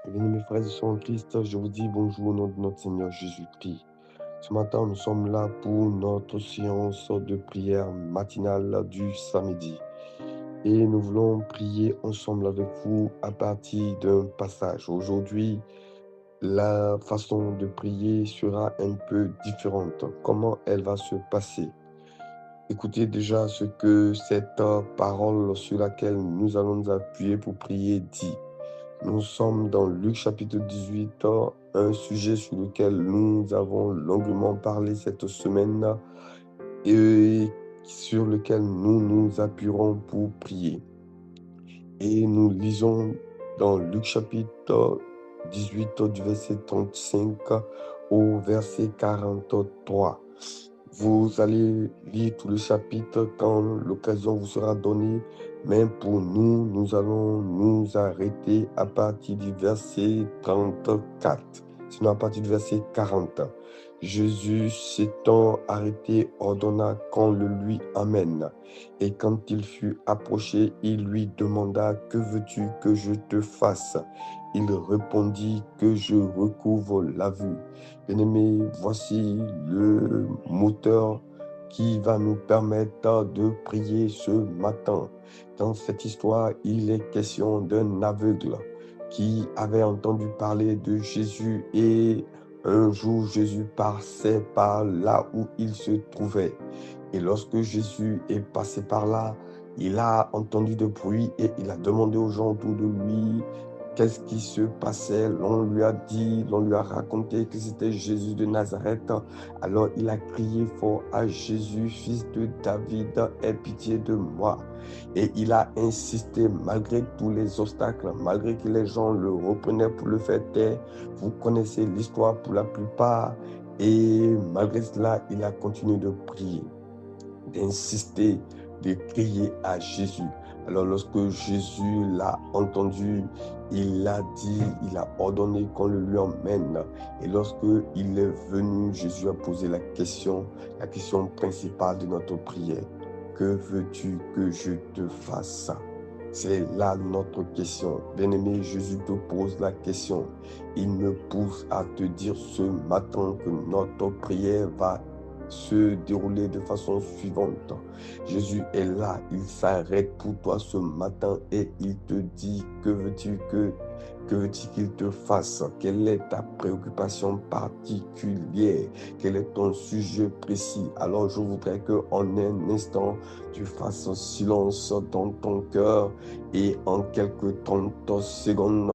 Bien, mes frères et sœurs en Christ, je vous dis bonjour au nom de notre Seigneur Jésus-Christ. Ce matin, nous sommes là pour notre séance de prière matinale du samedi. Et nous voulons prier ensemble avec vous à partir d'un passage. Aujourd'hui, la façon de prier sera un peu différente. Comment elle va se passer? Écoutez déjà ce que cette parole sur laquelle nous allons nous appuyer pour prier dit. Nous sommes dans Luc chapitre 18, un sujet sur lequel nous avons longuement parlé cette semaine et sur lequel nous nous appuierons pour prier. Et nous lisons dans Luc chapitre 18 du verset 35 au verset 43. Vous allez lire tout le chapitre quand l'occasion vous sera donnée, mais pour nous, nous allons nous arrêter à partir du verset 34, sinon à partir du verset 40. Jésus s'étant arrêté, ordonna qu'on le lui amène. Et quand il fut approché, il lui demanda: « Que veux-tu que je te fasse ?» Il répondit: « Que je recouvre la vue. » Bien-aimés, voici le moteur qui va nous permettre de prier ce matin. Dans cette histoire, il est question d'un aveugle qui avait entendu parler de Jésus et un jour Jésus passait par là où il se trouvait. Et lorsque Jésus est passé par là, il a entendu de bruit et il a demandé aux gens autour de lui qu'est-ce qui se passait. L'on lui a dit, l'on lui a raconté que c'était Jésus de Nazareth. Alors il a crié fort à Jésus: « Fils de David, aie pitié de moi. » Et il a insisté malgré tous les obstacles, malgré que les gens le reprenaient pour le faire taire. Vous connaissez l'histoire pour la plupart. Et malgré cela, il a continué de prier, d'insister, de crier à Jésus. Alors lorsque Jésus l'a entendu, il a dit, il a ordonné qu'on le lui emmène. Et lorsque il est venu, Jésus a posé la question principale de notre prière: « Que veux-tu que je te fasse ?» C'est là notre question. Bien-aimé, Jésus te pose la question. Il me pousse à te dire ce matin que notre prière va se dérouler de façon suivante. Jésus est là, il s'arrête pour toi ce matin et il te dit: « Que veux-tu qu'il te fasse? Quelle est ta préoccupation particulière? Quel est ton sujet précis? » Alors je voudrais qu'en un instant, tu fasses silence dans ton cœur et en quelques 30 secondes,